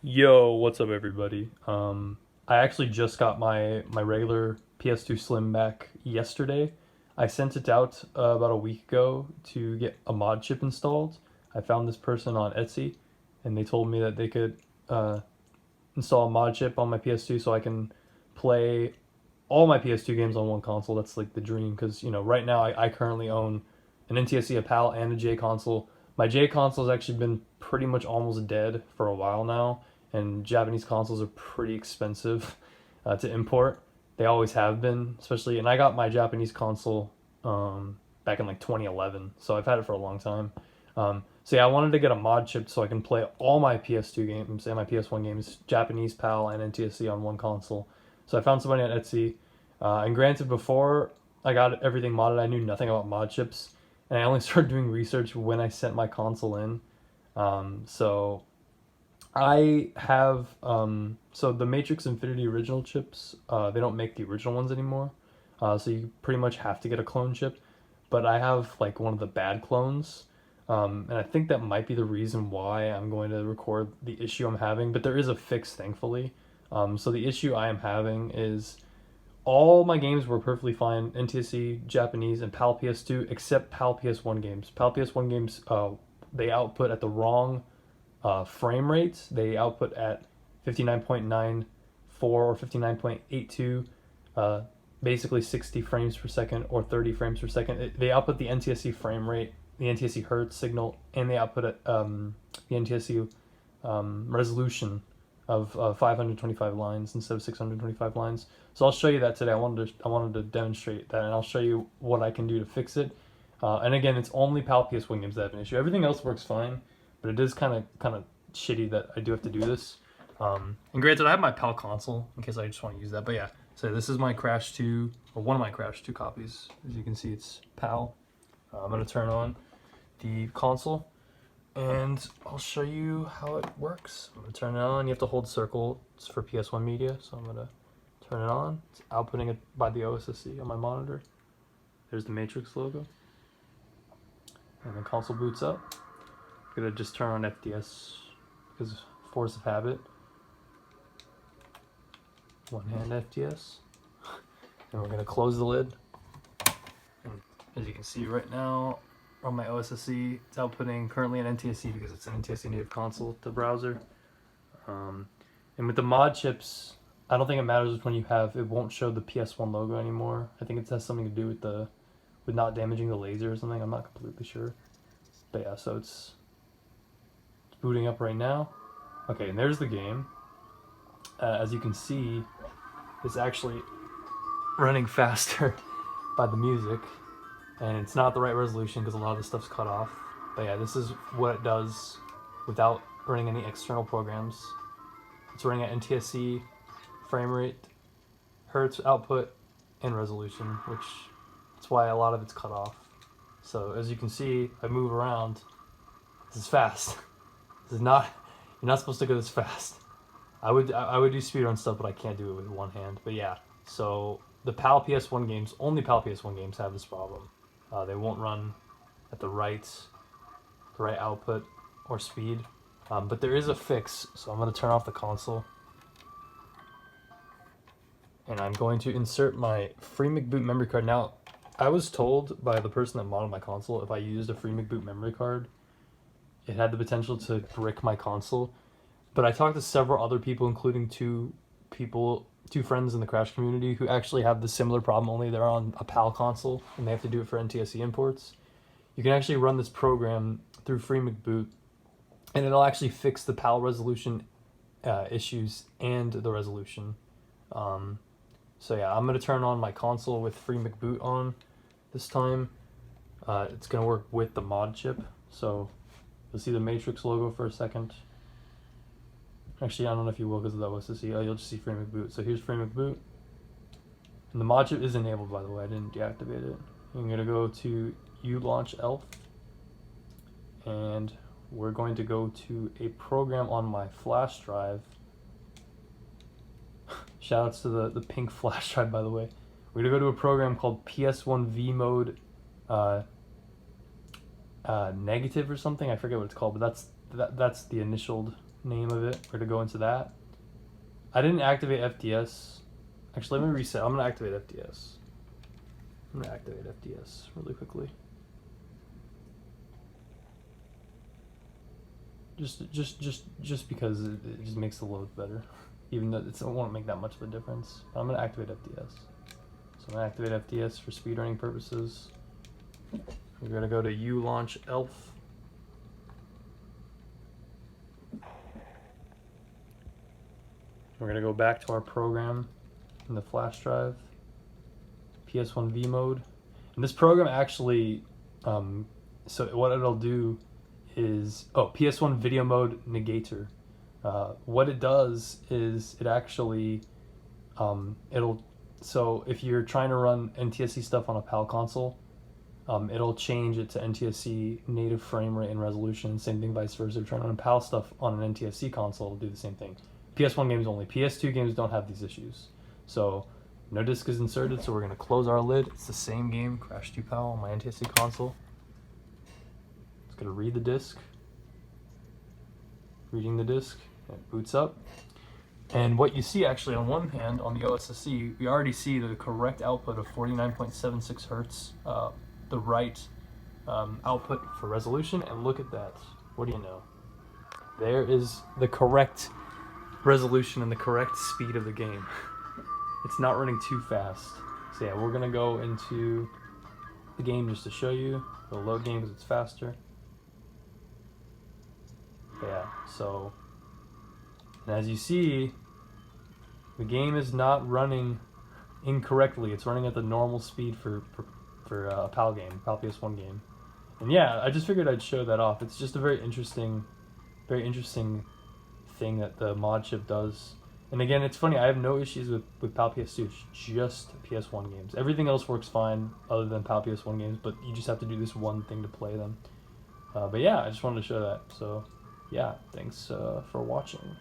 Yo, what's up everybody? I actually just got my regular PS2 Slim back yesterday. I sent it out about a week ago to get a mod chip installed. I found this person on Etsy and they told me that they could install a mod chip on my PS2 so I can play all my PS2 games on one console. That's like the dream because, you know, right now I currently own an NTSC, a PAL, and a J console. My J console has actually been pretty much almost dead for a while now, and Japanese consoles are pretty expensive to import. They always have been, especially, and I got my Japanese console back in like 2011, so I've had it for a long time. So yeah, I wanted to get a mod chip so I can play all my PS2 games and my PS1 games, Japanese, PAL, and NTSC on one console. So I found somebody on Etsy, and granted, before I got everything modded, I knew nothing about mod chips, and I only started doing research when I sent my console in. So I have so the Matrix Infinity original chips. They don't make the original ones anymore, so you pretty much have to get a clone chip. But I have like one of the bad clones, and I think that might be the reason why I'm going to record the issue I'm having. But there is a fix, thankfully. So the issue I am having is all my games were perfectly fine, NTSC, Japanese, and PAL PS2, except PAL PS1 games. PAL PS1 games, they output at the wrong frame rates. They output at 59.94 or 59.82, basically 60 frames per second or 30 frames per second. They output the NTSC frame rate, the NTSC hertz signal, and they output at the NTSC resolution of 525 lines instead of 625 lines. So I'll show you that today. I wanted to demonstrate that, and I'll show you what I can do to fix it. And again, it's only PAL PS1 games that have an issue. Everything else works fine, but it is kind of shitty that I do have to do this. And granted, I have my PAL console in case I just want to use that. But yeah, so this is my Crash 2, or one of my Crash 2 copies. As you can see, it's PAL. I'm going to turn on the console, and I'll show you how it works. I'm going to turn it on. You have to hold circle. It's for PS1 media, so I'm going to turn it on. It's outputting it by the OSSC on my monitor. There's the Matrix logo. And the console boots up. I'm going to just turn on FPS because force of habit. One hand FPS. And we're going to close the lid. And as you can see right now, on my OSSC, it's outputting currently an NTSC because it's an NTSC native console to browser. And with the mod chips, I don't think it matters which one you have. It won't show the PS1 logo anymore. I think it has something to do with not damaging the laser or something. I'm not completely sure. But yeah, so it's booting up right now. Okay, and there's the game. As you can see, it's actually running faster by the music. And it's not the right resolution because a lot of the stuff's cut off. But yeah, this is what it does without running any external programs. It's running at NTSC, frame rate, hertz output, and resolution, which that's why a lot of it's cut off. So as you can see, I move around. This is fast. This is not, you're not supposed to go this fast. I would do speedrun stuff, but I can't do it with one hand. But yeah, so the PAL PS1 games, only PAL PS1 games have this problem. They won't run at the right output or speed. But there is a fix, so I'm going to turn off the console. And I'm going to insert my free McBoot memory card. Now, I was told by the person that modded my console, if I used a free McBoot memory card, it had the potential to brick my console. But I talked to several other people, including two friends in the Crash community who actually have the similar problem, only they're on a PAL console and they have to do it for NTSC imports. You can actually run this program through free McBoot, and it'll actually fix the PAL resolution issues and the resolution. So yeah, I'm going to turn on my console with free McBoot on this time. It's going to work with the mod chip. So you'll see the Matrix logo for a second. Actually, I don't know if you will because of the OSSC. Oh, you'll just see free McBoot. So here's free McBoot. And the mod chip is enabled, by the way. I didn't deactivate it. I'm going to go to Ulaunchelf. And we're going to go to a program on my flash drive. Shoutouts to the pink flash drive, by the way. We're going to go to a program called PS1VModeNeg Negative or something. I forget what it's called, but that's the initialed name of it. We're going to go into that. I didn't activate FDS. Actually, let me reset. I'm going to activate FDS. I'm going to activate FDS really quickly. Just because it just makes the load better. Even though it won't make that much of a difference. But I'm going to activate FDS. So I'm going to activate FDS for speedrunning purposes. We're going to go to Ulaunchelf. We're going to go back to our program in the flash drive, PS1V mode. And this program actually, so what it'll do is, PS1 Video Mode Negater. What it does is it actually, so if you're trying to run NTSC stuff on a PAL console, it'll change it to NTSC native frame rate and resolution. Same thing vice versa. If you're trying to run PAL stuff on an NTSC console, it'll do the same thing. PS1 games only. PS2 games don't have these issues. So no disc is inserted, so we're going to close our lid. It's the same game, Crash 2 PAL on my NTSC console. It's going to read the disc. Reading the disc. It boots up. And what you see actually on one hand, on the OSSC, we already see the correct output of 49.76 hertz, the right output for resolution, and look at that. What do you know? There is the correct resolution and the correct speed of the game. It's not running too fast. So yeah, we're gonna go into the game just to show you the load game because it's faster. But yeah, so and as you see, the game is not running incorrectly. It's running at the normal speed for a PAL game, PAL PS1 game. And yeah, I just figured I'd show that off. It's just a very interesting thing that the Modchip does. And again, it's funny, I have no issues with PAL PS2, it's just PS1 games. Everything else works fine other than PAL PS1 games, but you just have to do this one thing to play them. But yeah, I just wanted to show that. So yeah, thanks for watching.